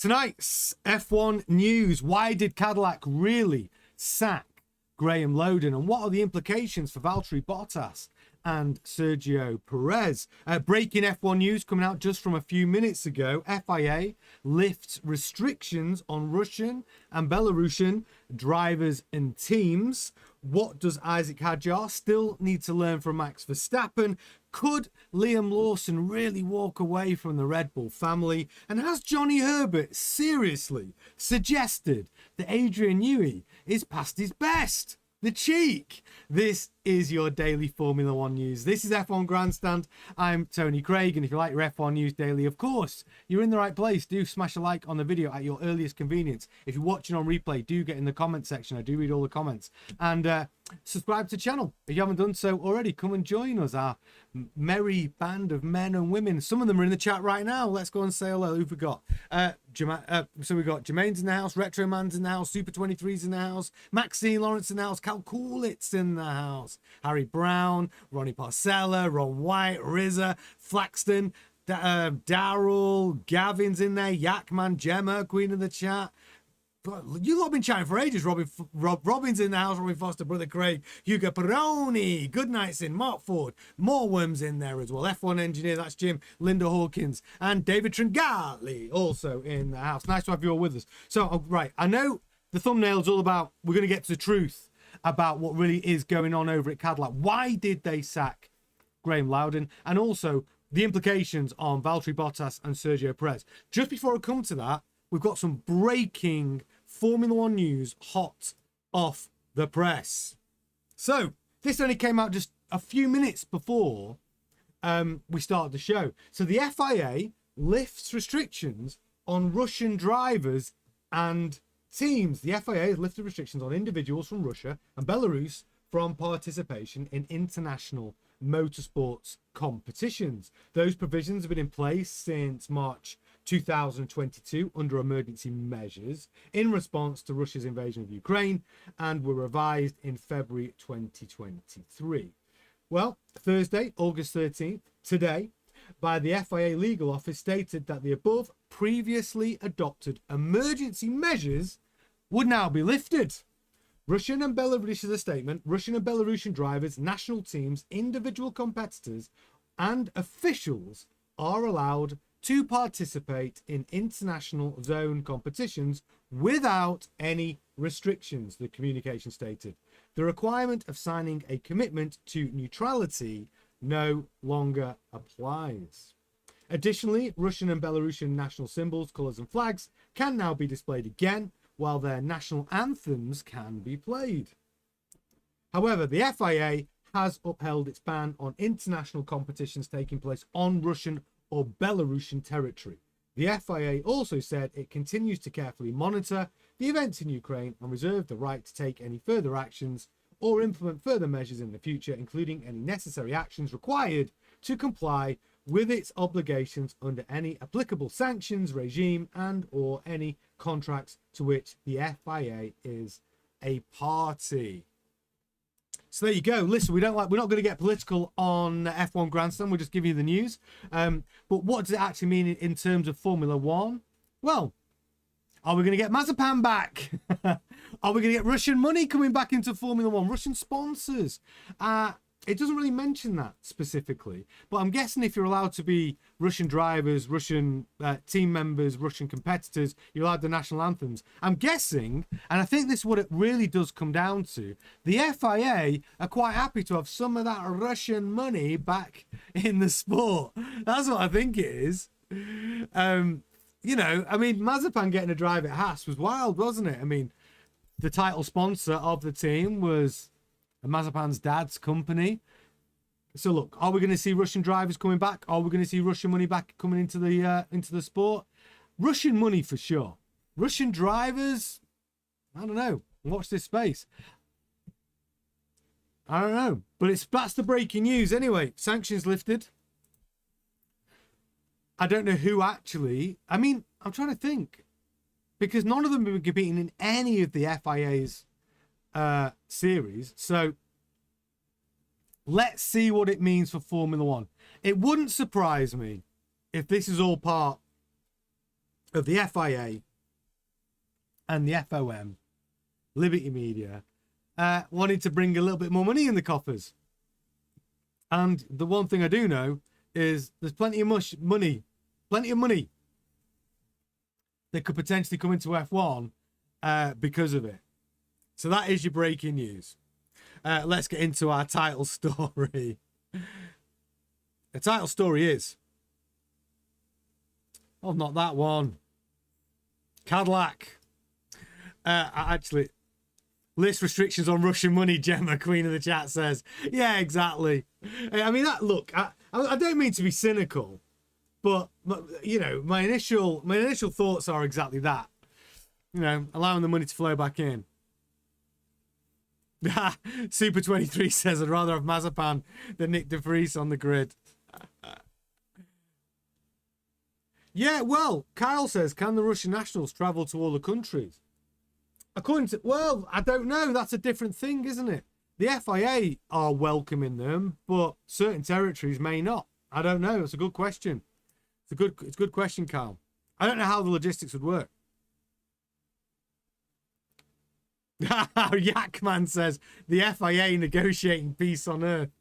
Tonight's F1 news. Why did Cadillac really sack Graeme Lowdon? And what are the implications for Valtteri Bottas and Sergio Perez? Breaking F1 news coming out just from a few minutes ago. FIA lifts restrictions on Russian and Belarusian drivers and teams. What does Isack Hadjar still need to learn from Max Verstappen? Could Liam Lawson really walk away from the Red Bull family? And has Johnny Herbert seriously suggested that Adrian Newey is past his best? The cheek! This is your daily Formula One news. This is F1 Grandstand. I'm Tony Craig, and if you like your F1 news daily, of course, you're in the right place. Do smash a like on the video at your earliest convenience. If you're watching on replay, do get in the comment section. I do read all the comments. And subscribe to the channel. If you haven't done so already, come and join us, our merry band of men and women. Some of them are in the chat right now. Let's go and say hello. Who've we got? So we've got Jermaine's in the house, Retro Man's in the house, Super 23's in the house, Maxine Lawrence in the house, Cal Coolitz in the house, Harry Brown, Ronnie Parcella, Ron White, Rizza, Flaxton, Daryl, Gavin's in there, Yakman, Gemma, Queen of the chat. You lot been chatting for ages. Robin's in the house, Robin Foster, Brother Craig, Hugo Peroni, Goodnight's in, Mark Ford, Moreworm's in there as well, F1 engineer, that's Jim, Linda Hawkins, and David Tringali also in the house. Nice to have you all with us. So, right, I know the thumbnail's all about, we're going to get to the truth about what really is going on over at Cadillac. Why did they sack Graeme Lowdon? And also the implications on Valtteri Bottas and Sergio Perez. Just before I come to that, we've got some breaking Formula One news hot off the press. So this only came out just a few minutes before we started the show. So the FIA lifts restrictions on Russian drivers and teams. The FIA has lifted restrictions on individuals from Russia and Belarus from participation in international motorsports competitions. Those provisions have been in place since March 2022 under emergency measures in response to Russia's invasion of Ukraine, and were revised in February 2023. Well, Thursday, August 13th, today, by the FIA legal office stated that the above previously adopted emergency measures would now be lifted. Russian and Belarusian, a statement, Russian and Belarusian drivers, national teams, individual competitors, and officials are allowed to participate in international zone competitions without any restrictions, the communication stated. The requirement of signing a commitment to neutrality no longer applies. Additionally, Russian and Belarusian national symbols, colours and flags can now be displayed again, while their national anthems can be played. However, the FIA has upheld its ban on international competitions taking place on Russian or Belarusian territory. The FIA also said it continues to carefully monitor the events in Ukraine and reserve the right to take any further actions or implement further measures in the future, including any necessary actions required to comply with its obligations under any applicable sanctions regime and or any contracts to which the FIA is a party. So there you go. Listen, we're not going to get political on F1 Grandstand. We'll just give you the news. But what does it actually mean in terms of Formula One? Well, are we going to get Mazepin back? Are we going to get Russian money coming back into Formula One? Russian sponsors? It doesn't really mention that specifically, but I'm guessing if you're allowed to be Russian drivers, Russian team members, Russian competitors, you're allowed the national anthems. I'm guessing, and I think this is what it really does come down to, the FIA are quite happy to have some of that Russian money back in the sport. That's what I think it is. You know, I mean, Mazepin getting a drive at Haas was wild, wasn't it? I mean, the title sponsor of the team was Mazepin's dad's company. So look, are we going to see Russian drivers coming back? Are we going to see Russian money back coming into the sport? Russian money for sure. Russian drivers, I don't know. Watch this space. I don't know, but that's the breaking news anyway. Sanctions lifted. I don't know who actually. I mean, I'm trying to think, because none of them have been competing in any of the FIA's series. So let's see what it means for Formula One. It wouldn't surprise me if this is all part of the FIA and the FOM, Liberty Media, wanted to bring a little bit more money in the coffers. And the one thing I do know is there's plenty of money that could potentially come into F1 because of it. So that is your breaking news. Let's get into our title story. The title story is... Oh, not that one. Cadillac. Actually, list restrictions on Russian money, Gemma, Queen of the Chat says. Yeah, exactly. I mean, that look, I don't mean to be cynical, but you know, my initial thoughts are exactly that. You know, allowing the money to flow back in. Super 23 says, I'd rather have Mazepan than Nick De Vries on the grid. Yeah, well, Kyle says, can the Russian nationals travel to all the countries? According to, well, I don't know. That's a different thing, isn't it? The FIA are welcoming them, but certain territories may not. I don't know. It's a good question. It's a good question, Kyle. I don't know how the logistics would work. Yakman says, the FIA negotiating peace on earth.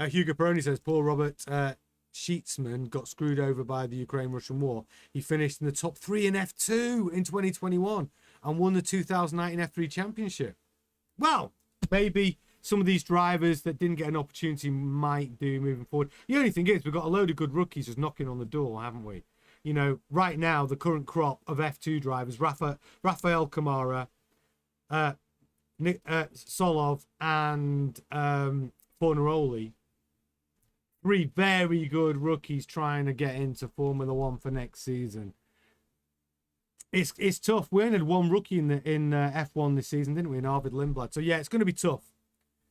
Hugo Peroni says, poor Robert Sheetsman got screwed over by the Ukraine-Russian war. He finished in the top 3 in F2 in 2021 and won the 2019 F3 championship. Well, maybe some of these drivers that didn't get an opportunity might do moving forward. The only thing is, we've got a load of good rookies just knocking on the door, haven't we? You know, right now, the current crop of F2 drivers, Rafael Kamara, Solov, and Fornaroli, 3 very good rookies trying to get into Formula One for next season. It's tough. We only had 1 rookie in F1 this season, didn't we? In Arvid Lindblad. So yeah, it's going to be tough.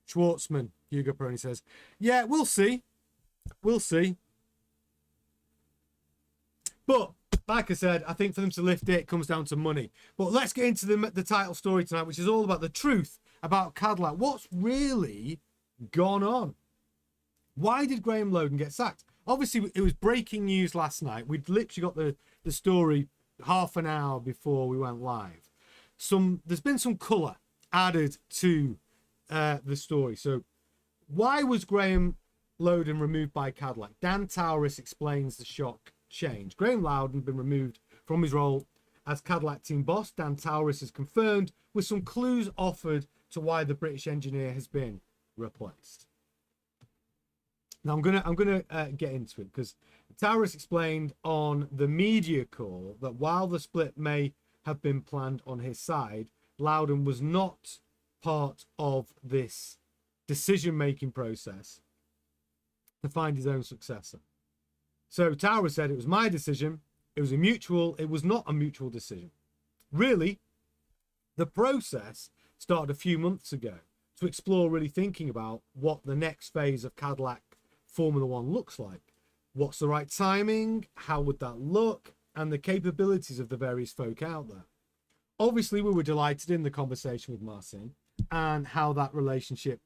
Schwartzman, Hugo Peroni says, yeah, we'll see. We'll see. But like I said, I think for them to lift it comes down to money. But let's get into the title story tonight, which is all about the truth about Cadillac. What's really gone on? Why did Graeme Lowdon get sacked? Obviously, it was breaking news last night. We'd literally got the story half an hour before we went live. There's been some colour added to the story. So why was Graeme Lowdon removed by Cadillac? Dan Tauris explains the shock change. Graeme Lowdon been removed from his role as Cadillac team boss. Dan Tauris has confirmed with some clues offered to why the British engineer has been replaced. Now I'm gonna get into it because Tauris explained on the media call that while the split may have been planned on his side, Lowdon was not part of this decision-making process to find his own successor. So Tauris said it was my decision. It was not a mutual decision. Really, the process started a few months ago to explore really thinking about what the next phase of Cadillac Formula One looks like. What's the right timing? How would that look? And the capabilities of the various folk out there. Obviously, we were delighted in the conversation with Marcin and how that relationship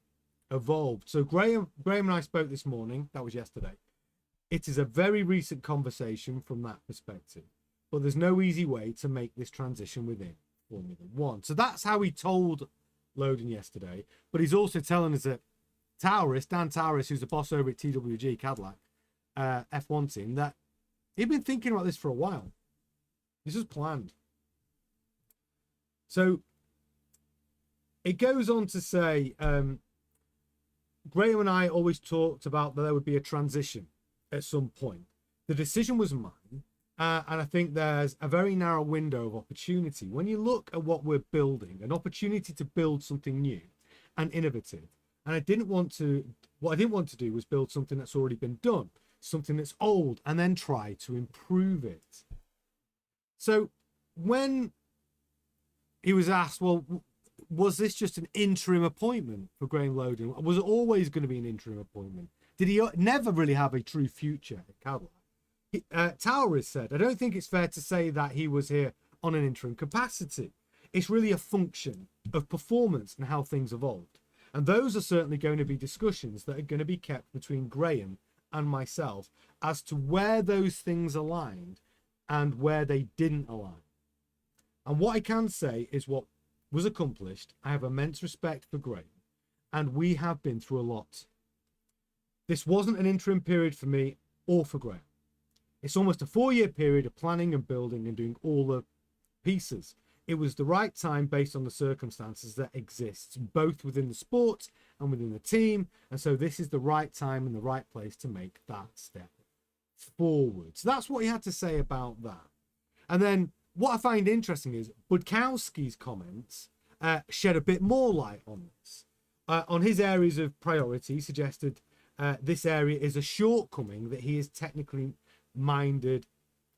evolved. So Graeme and I spoke this morning. That was yesterday. It is a very recent conversation from that perspective, but there's no easy way to make this transition within Formula One. So that's how he told Lowdon yesterday, but he's also telling us that Dan Tauris, who's the boss over at TWG Cadillac F1 team, that he'd been thinking about this for a while. This was planned. So it goes on to say, Graeme and I always talked about that there would be a transition at some point. The decision was mine, and I think there's a very narrow window of opportunity. When you look at what we're building, an opportunity to build something new and innovative, and what I didn't want to do was build something that's already been done, something that's old, and then try to improve it. So when he was asked, well, was this just an interim appointment for Graeme Lowdon? Was it always going to be an interim appointment? Did he never really have a true future at Cadillac? Tauris said, I don't think it's fair to say that he was here on an interim capacity. It's really a function of performance and how things evolved. And those are certainly going to be discussions that are going to be kept between Graeme and myself as to where those things aligned and where they didn't align. And what I can say is what was accomplished. I have immense respect for Graeme, and we have been through a lot. This wasn't an interim period for me or for Graeme. It's almost a 4-year period of planning and building and doing all the pieces. It was the right time based on the circumstances that exists, both within the sport and within the team. And so this is the right time and the right place to make that step forward. So that's what he had to say about that. And then what I find interesting is Budkowski's comments shed a bit more light on this. On his areas of priority, he suggested this area is a shortcoming that he is technically minded,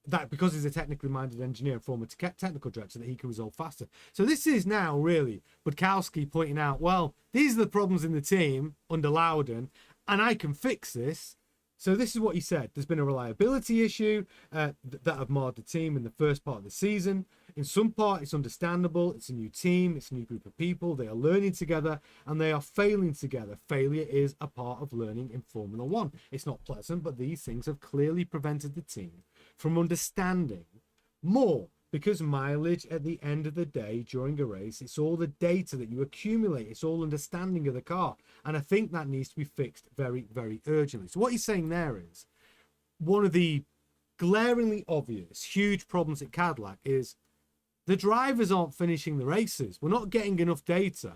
that because he's a technically minded engineer and former technical director, that he can resolve faster. So this is now really Budkowski pointing out, well, these are the problems in the team under Lowdon, and I can fix this. So this is what he said. There's been a reliability issue that have marred the team in the first part of the season. In some part, it's understandable. It's a new team. It's a new group of people. They are learning together and they are failing together. Failure is a part of learning in Formula One. It's not pleasant, but these things have clearly prevented the team from understanding more, because mileage at the end of the day during a race, it's all the data that you accumulate. It's all understanding of the car. And I think that needs to be fixed very, very urgently. So what he's saying there is one of the glaringly obvious, huge problems at Cadillac is the drivers aren't finishing the races. We're not getting enough data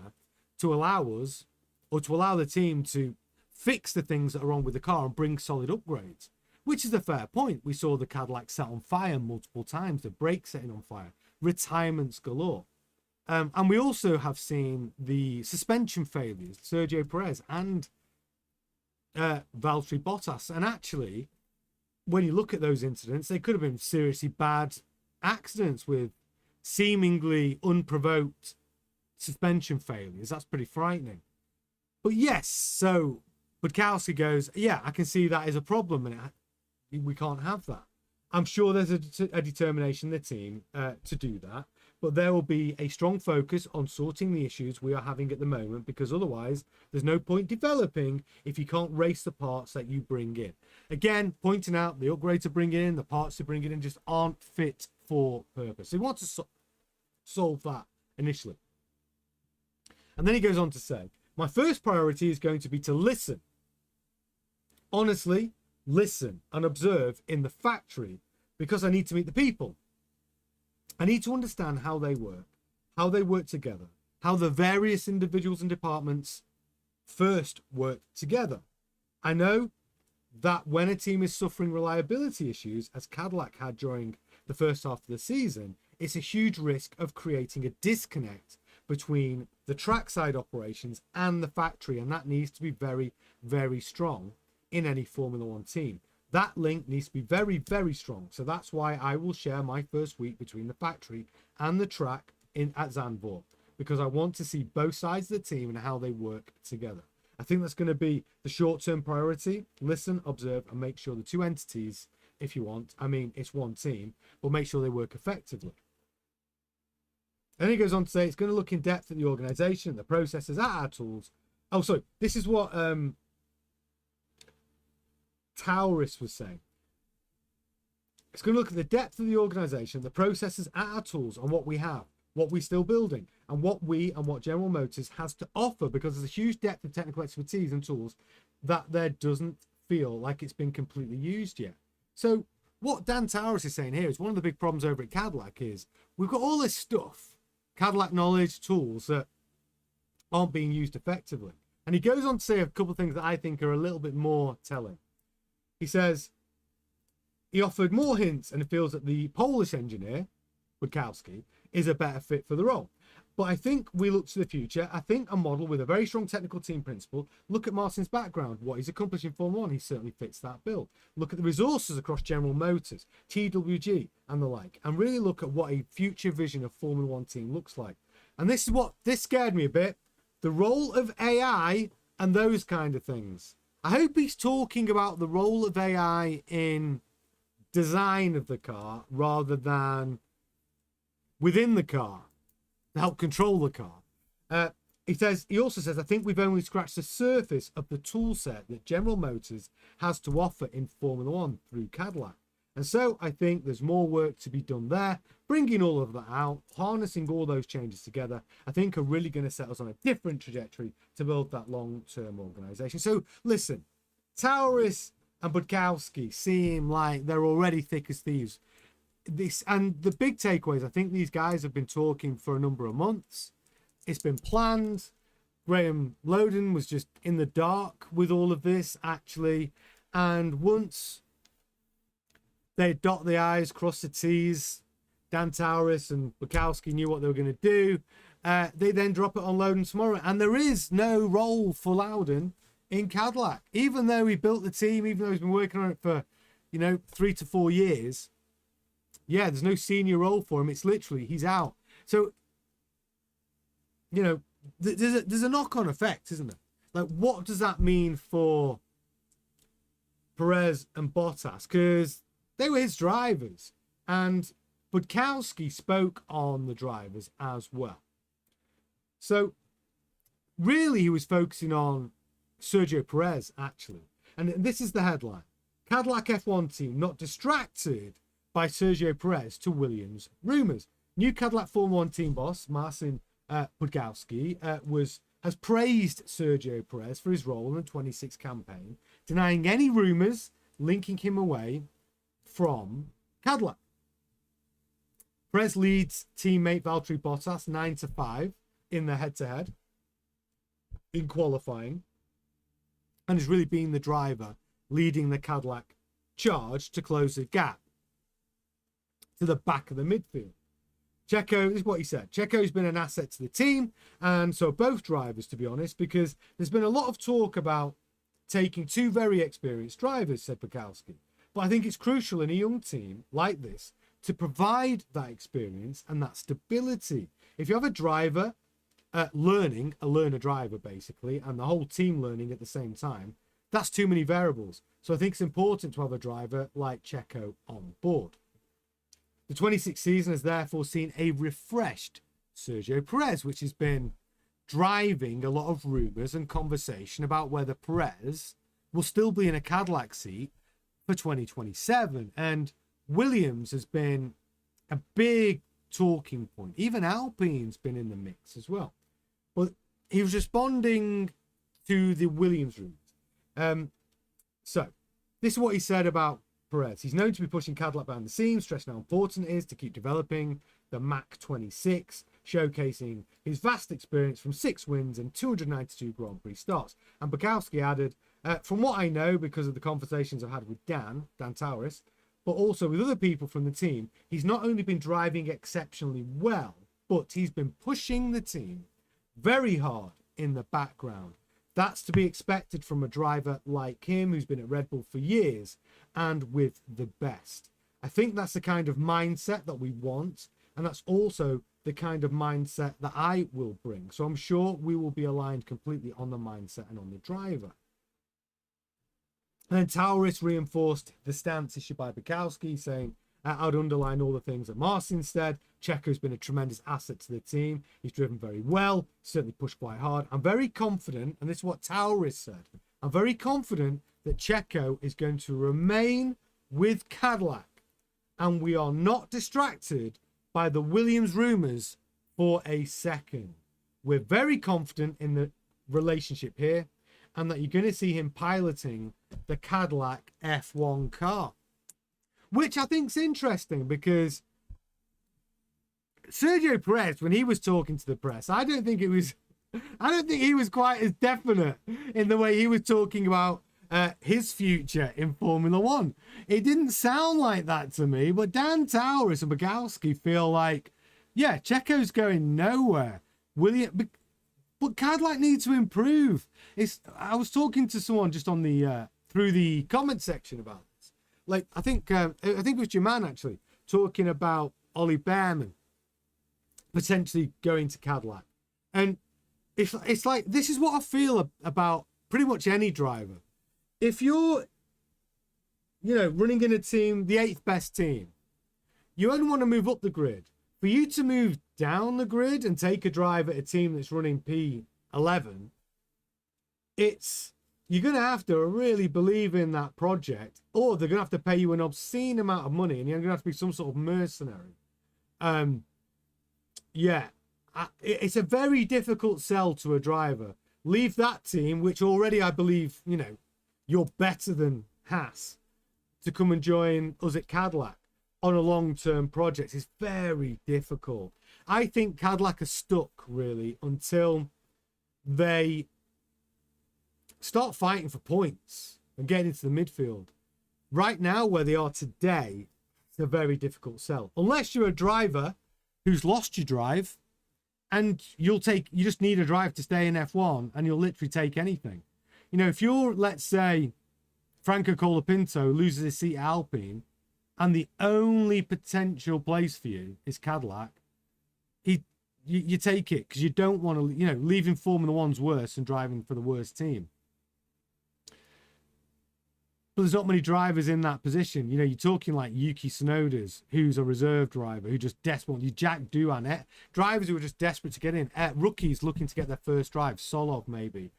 to allow us, or to allow the team to fix the things that are wrong with the car and bring solid upgrades. Which is a fair point. We saw the Cadillac set on fire multiple times, the brakes setting on fire, retirements galore. And we also have seen the suspension failures, Sergio Perez and Valtteri Bottas. And actually, when you look at those incidents, they could have been seriously bad accidents with seemingly unprovoked suspension failures. That's pretty frightening. But yes, so Budkowski goes, yeah, I can see that is a problem, and we can't have that. I'm sure there's a determination in the team to do that, but there will be a strong focus on sorting the issues we are having at the moment, because otherwise there's no point developing if you can't race the parts that you bring in. Again, pointing out the upgrades to bring in, the parts to bring in just aren't fit for purpose. They want to solve that initially. And then he goes on to say, my first priority is going to be to listen. Honestly, listen and observe in the factory, because I need to meet the people. I need to understand how they work together, how the various individuals and departments first work together. I know that when a team is suffering reliability issues, as Cadillac had during the first half of the season, it's a huge risk of creating a disconnect between the trackside operations and the factory, and that needs to be very, very strong in any Formula One team. That link needs to be very, very strong. So that's why I will share my first week between the factory and the track at Zandvoort, because I want to see both sides of the team and how they work together. I think that's going to be the short-term priority. Listen, observe, and make sure the two entities, if you want, I mean, it's one team, but make sure they work effectively. And he goes on to say it's going to look in depth at the organization, the processes, at our tools. Oh, sorry, this is what Taurus was saying. It's going to look at the depth of the organization, the processes at our tools, and what we have, what we're still building, and what General Motors has to offer, because there's a huge depth of technical expertise and tools that there doesn't feel like it's been completely used yet. So what Dan Taurus is saying here is one of the big problems over at Cadillac is we've got all this stuff, Cadillac knowledge, tools that aren't being used effectively. And he goes on to say a couple of things that I think are a little bit more telling. He says he offered more hints and feels that the Polish engineer, Budkowski, is a better fit for the role. But I think we look to the future. I think a model with a very strong technical team principle. Look at Marcin's background, what he's accomplished in Formula One. He certainly fits that bill. Look at the resources across General Motors, TWG, and the like, and really look at what a future vision of Formula One team looks like. And this scared me a bit. The role of AI and those kind of things. I hope he's talking about the role of AI in design of the car rather than within the car to help control the car. He also says, I think we've only scratched the surface of the tool set that General Motors has to offer in Formula One through Cadillac. And so I think there's more work to be done there. Bringing all of that out, harnessing all those changes together, I think are really going to set us on a different trajectory to build that long-term organisation. So listen, Taurus and Budkowski seem like they're already thick as thieves. And the big takeaway is I think these guys have been talking for a number of months. It's been planned. Graeme Lowdon was just in the dark with all of this, actually. And once they dot the I's, cross the T's, Dan Taurus and Budkowski knew what they were going to do, they then drop it on Lowdon tomorrow. And there is no role for Lowdon in Cadillac. Even though he built the team, even though he's been working on it for, 3 to 4 years, yeah, there's no senior role for him. It's literally, he's out. So, there's a knock-on effect, isn't there? Like, what does that mean for Perez and Bottas? Because they were his drivers. And Budkowski spoke on the drivers as well. So, really, he was focusing on Sergio Perez, actually. And this is the headline. Cadillac F1 team not distracted by Sergio Perez to Williams rumours. New Cadillac Formula 1 team boss, Marcin Budkowski, has praised Sergio Perez for his role in the 26 campaign, denying any rumours linking him away from Cadillac. Perez leads teammate Valtteri Bottas 9-5 in the head-to-head in qualifying, and has really been the driver leading the Cadillac charge to close the gap to the back of the midfield. Checo, this is what he said. Checo's been an asset to the team, and so both drivers, to be honest, because there's been a lot of talk about taking two very experienced drivers, said Budkowski. But I think it's crucial in a young team like this to provide that experience and that stability. If you have a driver learning, a learner driver basically, and the whole team learning at the same time, that's too many variables. So I think it's important to have a driver like Checo on board. The 26th season has therefore seen a refreshed Sergio Perez, which has been driving a lot of rumours and conversation about whether Perez will still be in a Cadillac seat for 2027. And Williams has been a big talking point. Even Alpine's been in the mix as well. But he was responding to the Williams rumours. So this is what he said about Perez. He's known to be pushing Cadillac behind the scenes, stressing how important it is to keep developing the Mach 26, showcasing his vast experience from 6 wins and 292 Grand Prix starts. And Budkowski added, from what I know, because of the conversations I've had with Dan Taurus, but also with other people from the team, he's not only been driving exceptionally well, but he's been pushing the team very hard in the background. That's to be expected from a driver like him, who's been at Red Bull for years and with the best. I think that's the kind of mindset that we want, and that's also the kind of mindset that I will bring. So I'm sure we will be aligned completely on the mindset and on the driver. And then Taurus reinforced the stance issued by Budkowski, saying, I'd underline all the things that Marcin said. Checo's been a tremendous asset to the team. He's driven very well, certainly pushed quite hard. I'm very confident, and this is what Taurus said, I'm very confident that Checo is going to remain with Cadillac, and we are not distracted by the Williams rumours for a second. We're very confident in the relationship here, and that you're going to see him piloting the Cadillac F1 car. Which I think is interesting, because Sergio Perez, when he was talking to the press, I don't think he was quite as definite in the way he was talking about his future in Formula One. It didn't sound like that to me, but Dan Taurus and Budkowski feel like, yeah, Checo's going nowhere. But Cadillac needs to improve. I was talking to someone just on the through the comment section about this. Like, I think it was your man actually talking about Ollie Behrman potentially going to Cadillac, and it's like, this is what I feel about pretty much any driver. If you're, running in a team, the 8th best team, you only want to move up the grid. For you to move down the grid and take a drive at a team that's running P, 11, you're going to have to really believe in that project, or they're going to have to pay you an obscene amount of money, and you're going to have to be some sort of mercenary. It's a very difficult sell to a driver. Leave that team, which already I believe, you're better than Haas, to come and join us at Cadillac on a long-term project. It's very difficult. I think Cadillac are stuck, really, until they start fighting for points and getting into the midfield. Right now, where they are today, it's a very difficult sell. Unless you're a driver who's lost your drive, and you just need a drive to stay in F1, and you'll literally take anything. If you're, let's say, Franco Colapinto loses his seat at Alpine, and the only potential place for you is Cadillac, you take it, because you don't want to, leaving Formula One's worse than driving for the worst team. But there's not many drivers in that position. You're talking like Yuki Tsunoda's, who's a reserve driver, who just desperate. You Jack Doohan, drivers who are just desperate to get in. Rookies looking to get their first drive. Solov, maybe.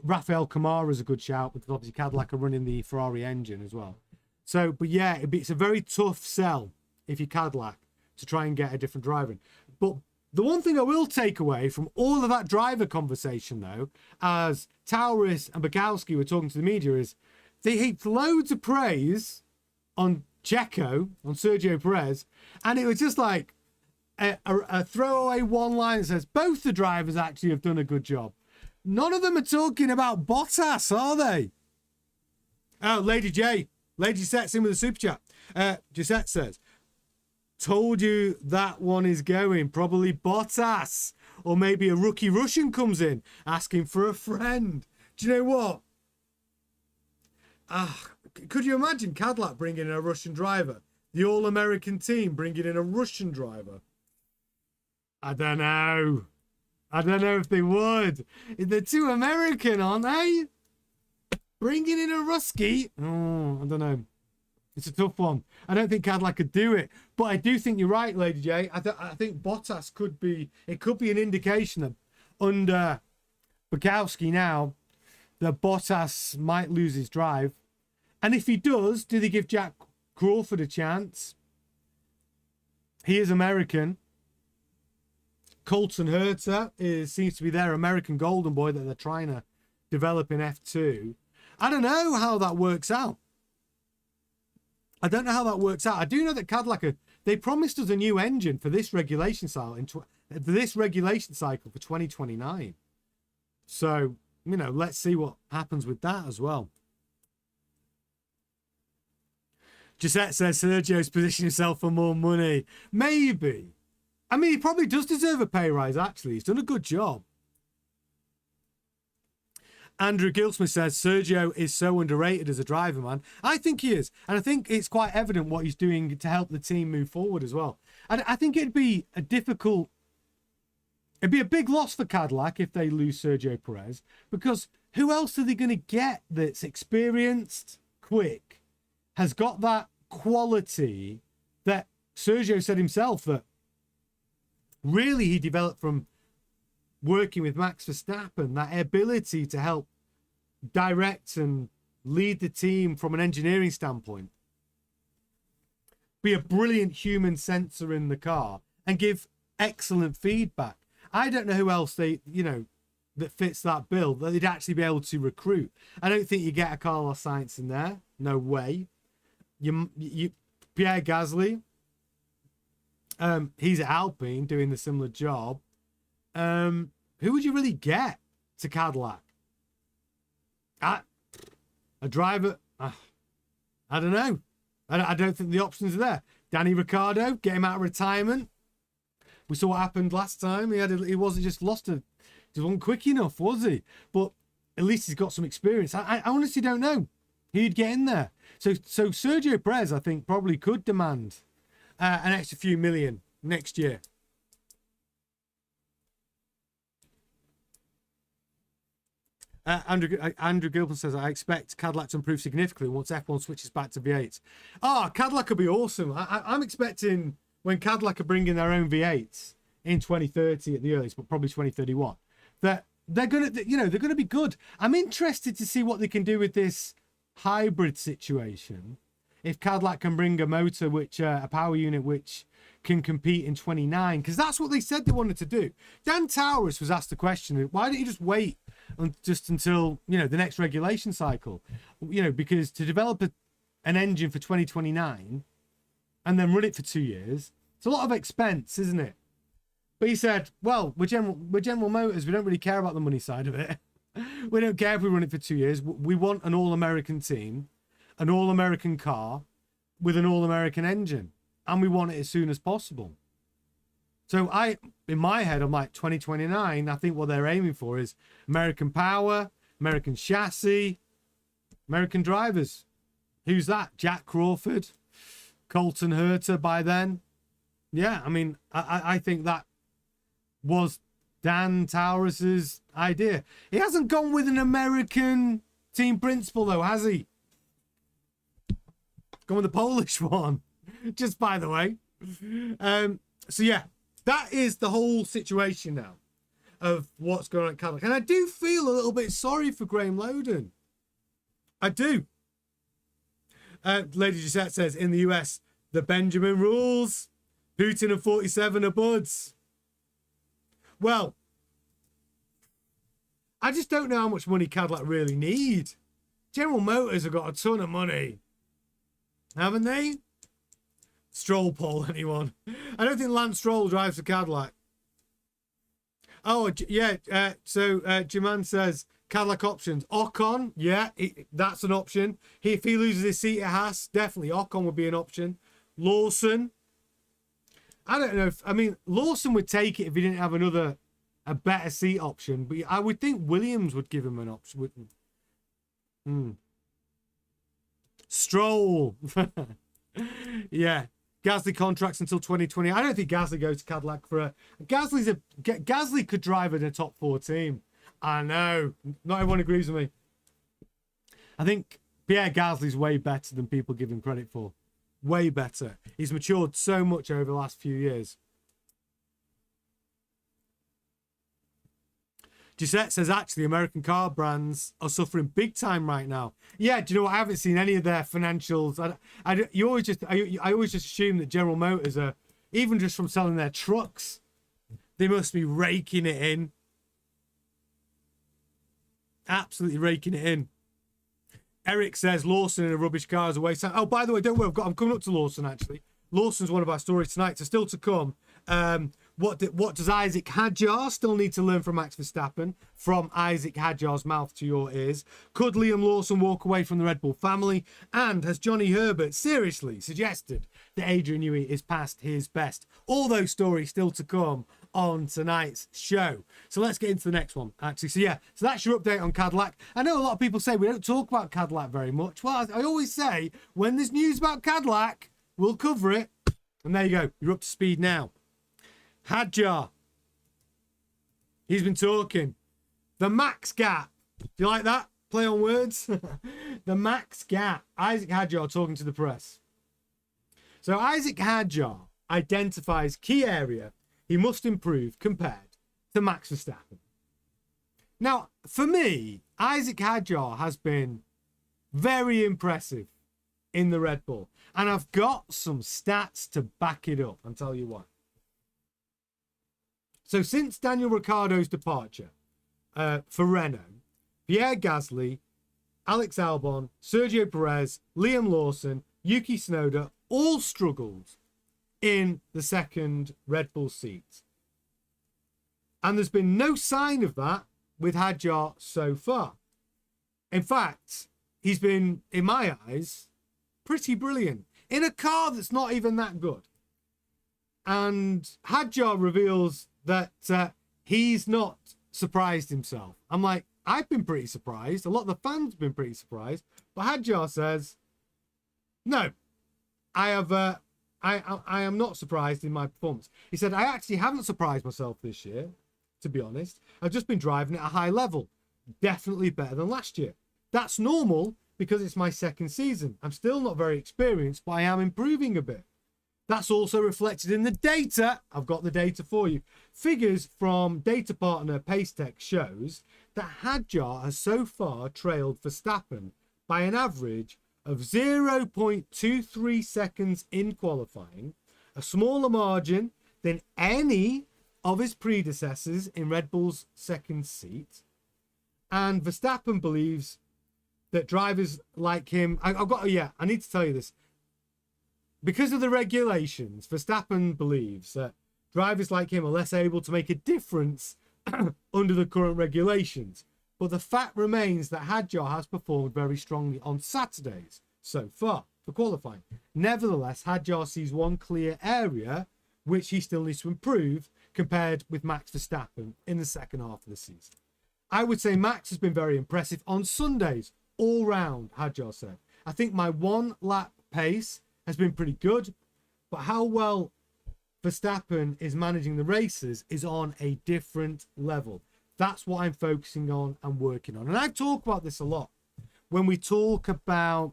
Rafael Kamara's a good shout, because obviously Cadillac are running the Ferrari engine as well. So, but yeah, it's a very tough sell if you're Cadillac to try and get a different driver in. But the one thing I will take away from all of that driver conversation, though, as Tauris and Budkowski were talking to the media, is they heaped loads of praise on Checo, on Sergio Perez, and it was just like a throwaway one line that says both the drivers actually have done a good job. None of them are talking about Bottas, are they? Oh, Lady Gisette in with a super chat. Gisette says, told you that one is going. Probably Bottas. Or maybe a rookie Russian comes in asking for a friend. Do you know what? Could you imagine Cadillac bringing in a Russian driver? The All-American team bringing in a Russian driver? I don't know. I don't know if they would. They're too American, aren't they? Bringing in a Rusky? Oh, I don't know. It's a tough one. I don't think Cadillac could do it. But I do think you're right, Lady J. I think Bottas could be an indication that under Budkowski now, that Bottas might lose his drive. And if he does, do they give Jack Crawford a chance? He is American. Colton Herta seems to be their American golden boy that they're trying to develop in F2. I don't know how that works out. I don't know how that works out. I do know that Cadillac, they promised us a new engine for this regulation cycle for 2029. So, let's see what happens with that as well. Gisette says Sergio's positioned himself for more money. Maybe. I mean, he probably does deserve a pay rise, actually. He's done a good job. Andrew Gilsmith says Sergio is so underrated as a driver, man. I think he is. And I think it's quite evident what he's doing to help the team move forward as well. And I think it'd be a big loss for Cadillac if they lose Sergio Perez, because who else are they going to get that's experienced, quick, has got that quality that Sergio said himself that really he developed from working with Max Verstappen, that ability to help direct and lead the team from an engineering standpoint, be a brilliant human sensor in the car and give excellent feedback. I don't know who else that fits that bill that they'd actually be able to recruit. I don't think you get a Carlos Sainz in there. No way. You Pierre Gasly. He's at Alpine doing the similar job. Who would you really get to Cadillac? A driver? I don't know. I don't think the options are there. Danny Ricciardo, get him out of retirement. We saw what happened last time. He wasn't just lost he wasn't quick enough, was he? But at least he's got some experience. I honestly don't know who'd get in there. So Sergio Perez, I think, probably could demand an extra few million next year. Andrew Gilpin says, I expect Cadillac to improve significantly once F1 switches back to V8s. Cadillac could be awesome. I'm expecting when Cadillac are bringing their own V8s, in 2030 at the earliest, but probably 2031. That they're gonna, they're gonna be good. I'm interested to see what they can do with this hybrid situation. If Cadillac can bring a motor, a power unit, which can compete in 29, because that's what they said they wanted to do. Dan Taurus was asked the question, why don't you just wait just until, the next regulation cycle? Because to develop an engine for 2029 and then run it for 2 years, it's a lot of expense, isn't it? But he said, well, we're General Motors. We don't really care about the money side of it. We don't care if we run it for 2 years. We want an all-American team, an all-American car with an all-American engine. And we want it as soon as possible. So in my head, I'm like 2029. I think what they're aiming for is American power, American chassis, American drivers. Who's that? Jack Crawford, Colton Herta by then. Yeah, I mean, I think that was Dan Taurus's idea. He hasn't gone with an American team principal, though, has he? Gone with the Polish one. Just by the way. So yeah, that is the whole situation now of what's going on at Cadillac. And I do feel a little bit sorry for Graeme Lowdon. I do. Lady Gisette says, in the US, the Benjamin rules. Putin and 47 are buds. Well, I just don't know how much money Cadillac really need. General Motors have got a ton of money. Haven't they? Stroll poll, anyone? I don't think Lance Stroll drives a Cadillac. Oh, yeah. So Jaman says Cadillac options. Ocon, yeah, that's an option. If he loses his seat at Haas, definitely Ocon would be an option. Lawson. I don't know. Lawson would take it if he didn't have a better seat option. But I would think Williams would give him an option. Stroll. Yeah. Gasly contracts until 2020. I don't think Gasly goes to Cadillac for Gasly could drive in a top 4 team. I know. Not everyone agrees with me. I think Pierre Gasly's way better than people give him credit for. Way better. He's matured so much over the last few years. Gisette says, actually, American car brands are suffering big time right now. Yeah, do you know what? I haven't seen any of their financials. I always just assume that General Motors are, even just from selling their trucks, they must be raking it in. Absolutely raking it in. Eric says Lawson in a rubbish car is a waste. Oh, by the way, don't worry, I'm coming up to Lawson, actually. Lawson's one of our stories tonight, so still to come. What does Isack Hadjar still need to learn from Max Verstappen? From Isack Hadjar's mouth to your ears. Could Liam Lawson walk away from the Red Bull family? And has Johnny Herbert seriously suggested that Adrian Newey is past his best? All those stories still to come on tonight's show. So let's get into the next one, actually. So yeah, so that's your update on Cadillac. I know a lot of people say we don't talk about Cadillac very much. Well, I always say, when there's news about Cadillac, we'll cover it. And there you go. You're up to speed now. Hadjar. He's been talking. The Max Gap. Do you like that? Play on words. The Max Gap. Isack Hadjar talking to the press. So Isack Hadjar identifies key area he must improve compared to Max Verstappen. Now, for me, Isack Hadjar has been very impressive in the Red Bull. And I've got some stats to back it up. I'll tell you what. So since Daniel Ricciardo's departure for Renault, Pierre Gasly, Alex Albon, Sergio Perez, Liam Lawson, Yuki Tsunoda all struggled in the second Red Bull seat. And there's been no sign of that with Hadjar so far. In fact, he's been, in my eyes, pretty brilliant in a car that's not even that good. And Hadjar reveals that he's not surprised himself. I'm like, I've been pretty surprised. A lot of the fans have been pretty surprised. But Hadjar says, no, I am not surprised in my performance. He said, I actually haven't surprised myself this year, to be honest. I've just been driving at a high level. Definitely better than last year. That's normal because it's my second season. I'm still not very experienced, but I am improving a bit. That's also reflected in the data. I've got the data for you. Figures from data partner Pacetech shows that Hadjar has so far trailed Verstappen by an average of 0.23 seconds in qualifying, a smaller margin than any of his predecessors in Red Bull's second seat. And Verstappen believes that drivers like him, I need to tell you this. Because of the regulations, Verstappen believes that drivers like him are less able to make a difference under the current regulations. But the fact remains that Hadjar has performed very strongly on Saturdays so far for qualifying. Nevertheless, Hadjar sees one clear area which he still needs to improve compared with Max Verstappen in the second half of the season. I would say Max has been very impressive on Sundays, all round, Hadjar said. I think my one lap pace has been pretty good, but how well Verstappen is managing the races is on a different level. That's what I'm focusing on and working on. And I talk about this a lot when we talk about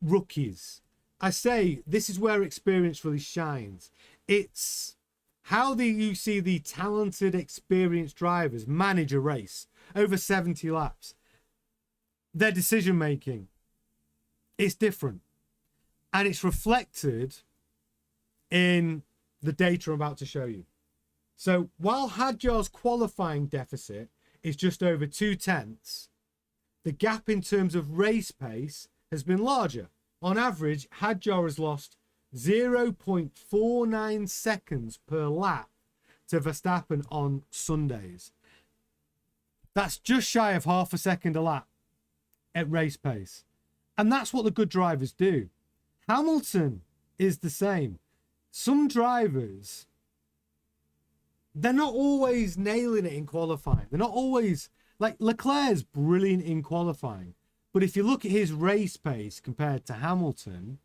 rookies. I say this is where experience really shines. It's how you see the talented, experienced drivers manage a race over 70 laps. Their decision making is different. And it's reflected in the data I'm about to show you. So while Hadjar's qualifying deficit is just over 0.2, the gap in terms of race pace has been larger. On average, Hadjar has lost 0.49 seconds per lap to Verstappen on Sundays. That's just shy of half a second a lap at race pace. And that's what the good drivers do. Hamilton is the same. Some drivers, they're not always nailing it in qualifying. They're not always, like Leclerc's brilliant in qualifying. But if you look at his race pace compared to Hamilton,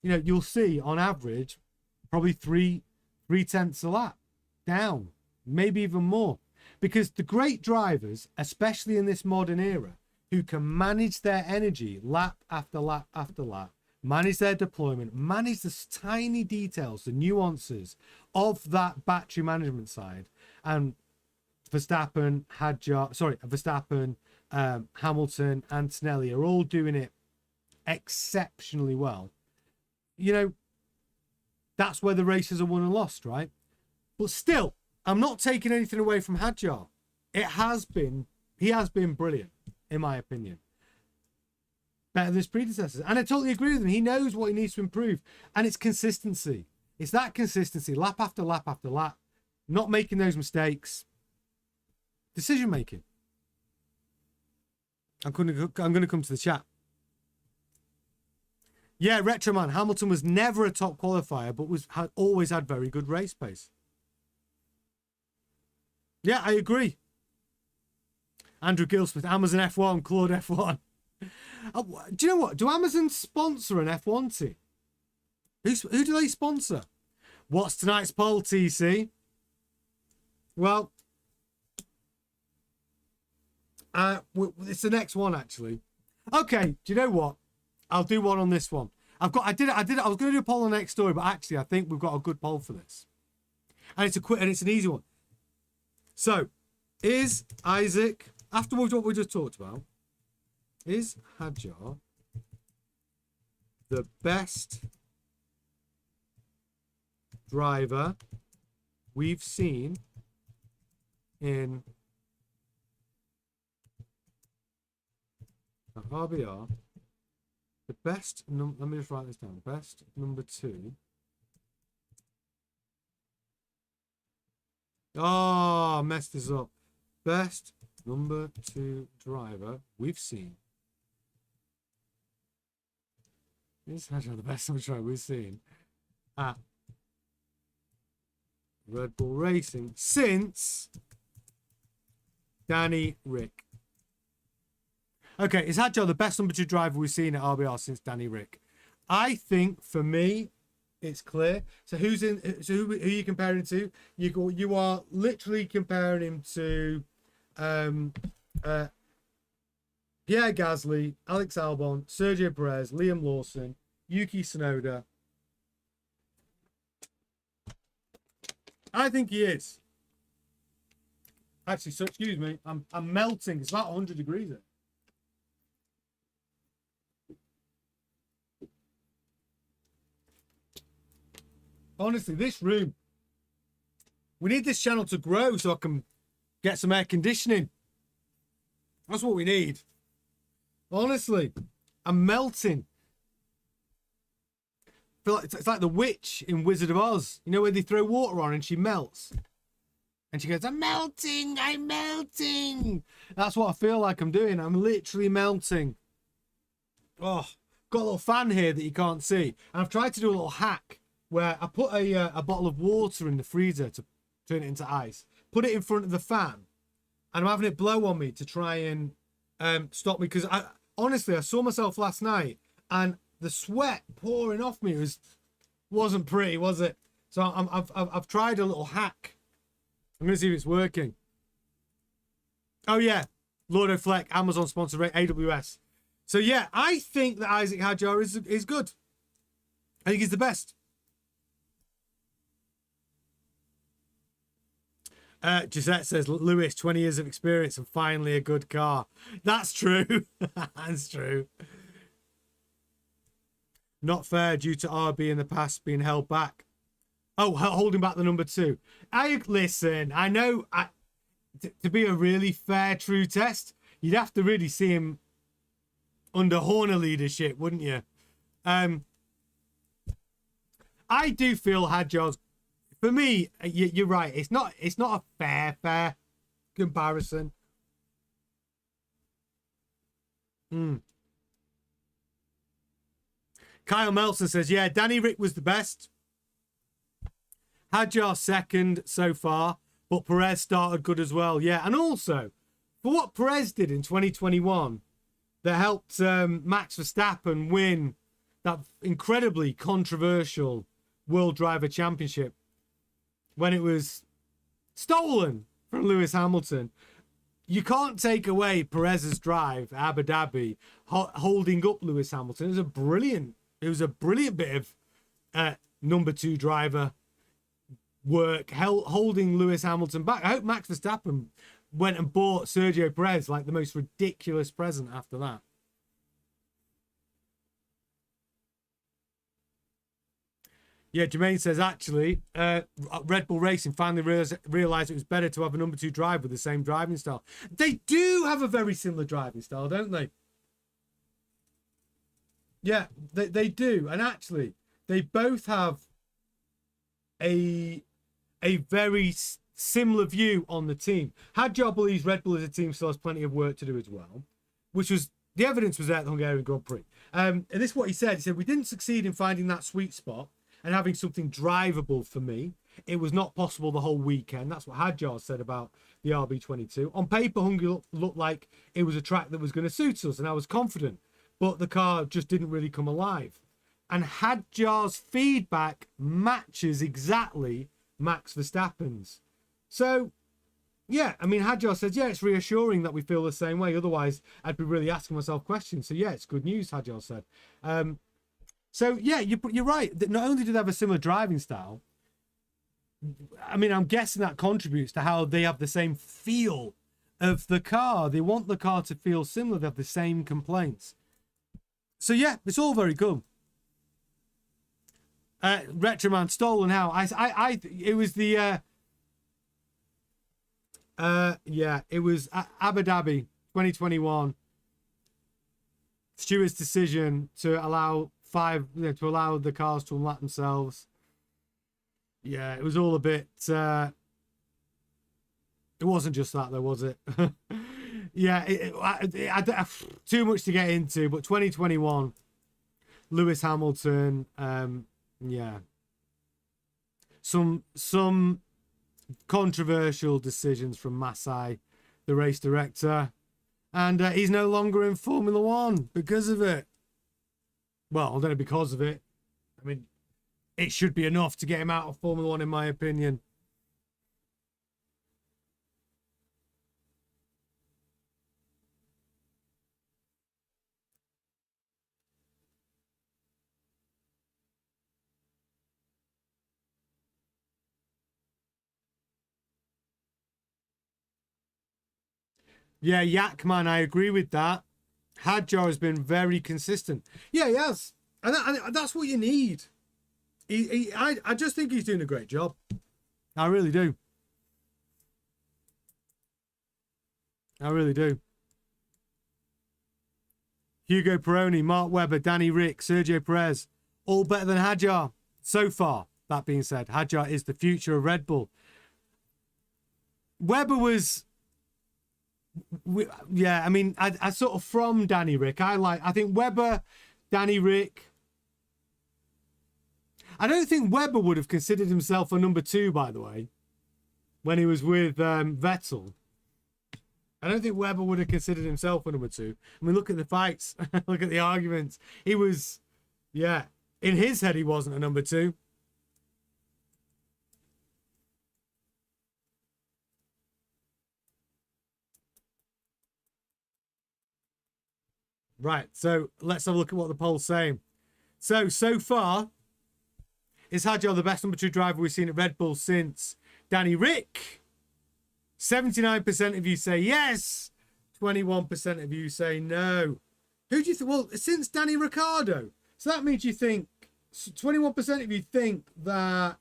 you'll see on average probably 3/10 a lap down, maybe even more. Because the great drivers, especially in this modern era, who can manage their energy lap after lap after lap, manage their deployment, manage the tiny details, the nuances of that battery management side. And Verstappen, Hamilton, Antonelli are all doing it exceptionally well. That's where the races are won and lost, right? But still, I'm not taking anything away from Hadjar. He has been brilliant, in my opinion. Better than his predecessors. And I totally agree with him. He knows what he needs to improve. And it's consistency. It's that consistency, lap after lap after lap. Not making those mistakes. Decision making. I'm going to come to the chat. Yeah, Retroman. Hamilton was never a top qualifier, but always had very good race pace. Yeah, I agree. Andrew Gilsmith, Amazon F1, Claude F1. Do you know what? Do Amazon sponsor an F1 team? Who do they sponsor? What's tonight's poll, TC? Well, it's the next one, actually. Okay, do you know what? I'll do one on this one. I was going to do a poll on the next story, but actually I think we've got a good poll for this. And it's an easy one. So, is Isack, after what we just talked about, is Hadjar the best driver we've seen in RBR? The best let me just write this down. Best number 2. Oh, I messed this up. Best number 2 driver we've seen. Is Hadjar the best number 2 driver we've seen at Red Bull Racing since Danny Rick? Okay, is Hadjar the best number 2 driver we've seen at RBR since Danny Rick? I think for me, it's clear. So who are you comparing to? You are literally comparing him to Pierre Gasly, Alex Albon, Sergio Perez, Liam Lawson, Yuki Tsunoda, I think he is. Actually, so excuse me, I'm melting. It's about 100 degrees here. Honestly, this room, we need this channel to grow so I can get some air conditioning. That's what we need. Honestly, I'm melting. I feel like it's like the witch in Wizard of Oz. You know, where they throw water on and she melts. And she goes, I'm melting, I'm melting. That's what I feel like I'm doing. I'm literally melting. Oh, got a little fan here that you can't see. And I've tried to do a little hack where I put a bottle of water in the freezer to turn it into ice. Put it in front of the fan. And I'm having it blow on me to try and stop me. Because honestly, I saw myself last night and the sweat pouring off me wasn't pretty, was it? So I've tried a little hack. I'm going to see if it's working. Oh, yeah. Lordo Fleck, Amazon sponsor, AWS. So, yeah, I think that Isack Hadjar is good. I think he's the best. Gisette says, Lewis, 20 years of experience and finally a good car. That's true. That's true. Not fair due to RB in the past being held back. Oh, holding back the number 2. Listen, I know to be a really fair, true test, you'd have to really see him under Horner leadership, wouldn't you? I do feel Hadjar's, for me, you're right. It's not a fair comparison. Kyle Melson says, yeah, Danny Rick was the best. Hadjar second so far, but Perez started good as well. Yeah, and also, for what Perez did in 2021, that helped Max Verstappen win that incredibly controversial World Driver Championship when it was stolen from Lewis Hamilton. You can't take away Perez's drive at Abu Dhabi holding up Lewis Hamilton. It was a brilliant bit of number 2 driver work, holding Lewis Hamilton back. I hope Max Verstappen went and bought Sergio Perez like the most ridiculous present after that. Yeah, Jermaine says, actually, Red Bull Racing finally realised it was better to have a number 2 driver with the same driving style. They do have a very similar driving style, don't they? Yeah, they do. And actually, they both have a very similar view on the team. Hadjar believes Red Bull as a team still has plenty of work to do as well, which was, the evidence was there at the Hungarian Grand Prix. And this is what he said. He said, we didn't succeed in finding that sweet spot and having something drivable for me. It was not possible the whole weekend. That's what Hadjar said about the RB22. On paper, Hungary looked like it was a track that was going to suit us, and I was confident, but the car just didn't really come alive. And Hadjar's feedback matches exactly Max Verstappen's. So, yeah, I mean, Hadjar says, yeah, it's reassuring that we feel the same way. Otherwise, I'd be really asking myself questions. So, yeah, it's good news, Hadjar said. So, yeah, you're right. Not only do they have a similar driving style, I mean, I'm guessing that contributes to how they have the same feel of the car. They want the car to feel similar. They have the same complaints. So, yeah, it's all very good. Retroman stolen how it was the it was Abu Dhabi 2021 stewards' decision to allow the cars to unlap themselves. Yeah, it was all a bit it wasn't just that though, was it? Yeah, too much to get into, but 2021 Lewis Hamilton, yeah, some controversial decisions from Masai, the race director, and he's no longer in Formula One because of it. Well, I don't know, because of it. I mean, it should be enough to get him out of Formula One, in my opinion. Yeah, Yak man, I agree with that. Hadjar has been very consistent. Yeah, he has. And that's what you need. I just think he's doing a great job. I really do. I really do. Hugo Peroni, Mark Webber, Danny Rick, Sergio Perez, all better than Hadjar so far. That being said, Hadjar is the future of Red Bull. Webber was... Yeah, I mean, I sort of from Danny Rick. I think Webber, Danny Rick. I don't think Webber would have considered himself a number 2, by the way, when he was with Vettel. I don't think Webber would have considered himself a number 2. I mean, look at the fights, look at the arguments. He was, yeah, in his head, he wasn't a number 2. Right, so let's have a look at what the poll's saying. So far, is Hadjar the best number 2 driver we've seen at Red Bull since Danny Rick? 79% of you say yes. 21% of you say no. Who do you think? Well, since Danny Ricciardo. So that means you think 21% of you think that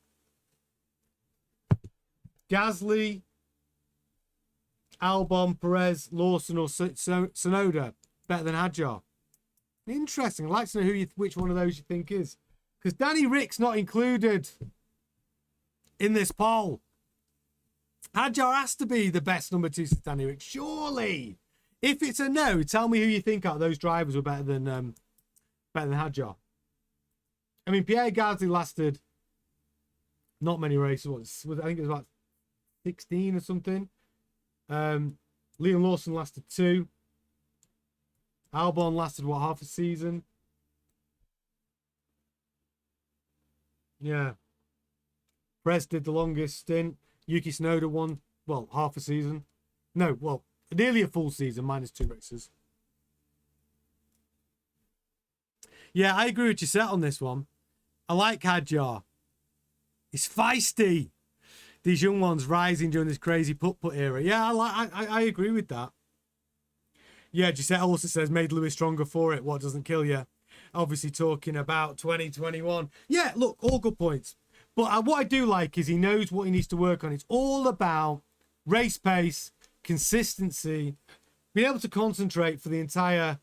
Gasly, Albon, Perez, Lawson, or Tsunoda better than Hadjar. Interesting. I'd like to know which one of those you think is. Because Danny Rick's not included in this poll. Hadjar has to be the best number 2 since Danny Rick. Surely. If it's a no, tell me who you think out of those drivers were better than Hadjar. I mean, Pierre Gasly lasted not many races. I think it was about 16 or something. Liam Lawson lasted 2. Albon lasted, what, half a season? Yeah. Perez did the longest stint. Yuki Tsunoda won, well, half a season. No, well, nearly a full season, minus 2 races. Yeah, I agree with you set on this one. I like Hadjar. He's feisty. These young ones rising during this crazy put-put era. Yeah, I agree with that. Yeah, Gisette also says, made Lewis stronger for it. What doesn't kill you? Obviously talking about 2021. Yeah, look, all good points. But what I do like is he knows what he needs to work on. It's all about race pace, consistency, being able to concentrate for the entire,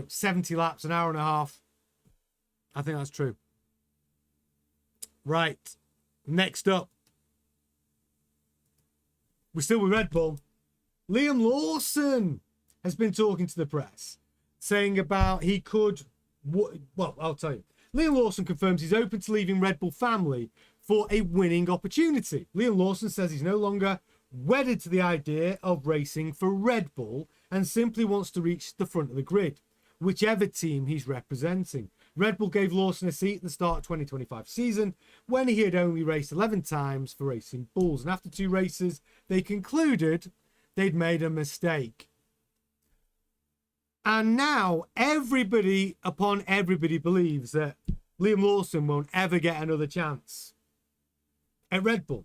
70 laps, an hour and a half. I think that's true. Right. Next up. We're still with Red Bull. Liam Lawson has been talking to the press, saying about he could... Well, I'll tell you. Liam Lawson confirms he's open to leaving Red Bull family for a winning opportunity. Liam Lawson says he's no longer wedded to the idea of racing for Red Bull and simply wants to reach the front of the grid, whichever team he's representing. Red Bull gave Lawson a seat at the start of 2025 season when he had only raced 11 times for Racing Bulls. And after 2 races, they concluded they'd made a mistake. And now everybody believes that Liam Lawson won't ever get another chance at Red Bull,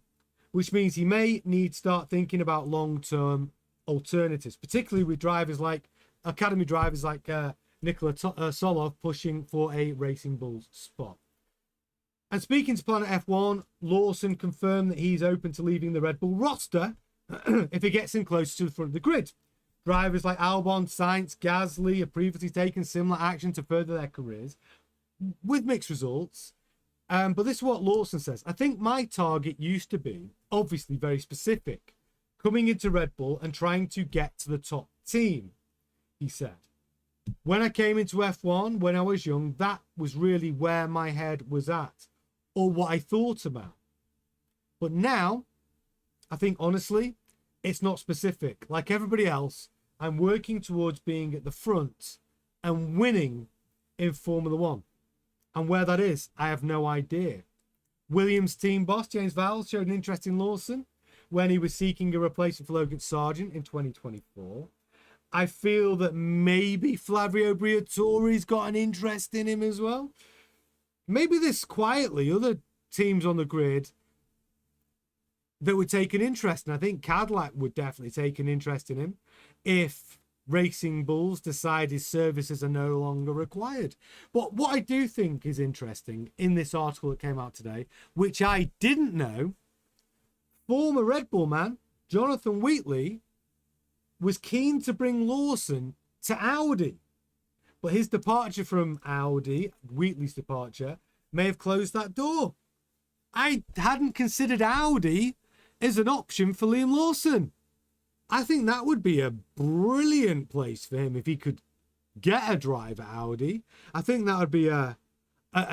which means he may need to start thinking about long-term alternatives, particularly with drivers like academy drivers like Nikola Solov pushing for a Racing Bulls spot. And speaking to Planet F1, Lawson confirmed that he's open to leaving the Red Bull roster if it gets him closer to the front of the grid. Drivers like Albon, Sainz, Gasly have previously taken similar action to further their careers with mixed results. But this is what Lawson says. I think my target used to be, obviously very specific, coming into Red Bull and trying to get to the top team, he said. When I came into F1, when I was young, that was really where my head was at, or what I thought about. But now, I think honestly, it's not specific. Like everybody else, I'm working towards being at the front and winning in Formula One. And where that is, I have no idea. Williams team boss James Vowles showed an interest in Lawson when he was seeking a replacement for Logan Sargent in 2024. I feel that maybe Flavio Briatore's got an interest in him as well. Maybe this quietly, other teams on the grid that would take an interest. And I think Cadillac would definitely take an interest in him. if Racing Bulls decide his services are no longer required. But what I do think is interesting in this article that came out today, which I didn't know, former Red Bull man Jonathan Wheatley was keen to bring Lawson to Audi. But his departure from Audi, Wheatley's departure, may have closed that door. I hadn't considered Audi as an option for Liam Lawson. I think that would be a brilliant place for him if he could get a drive at Audi. I think that would be a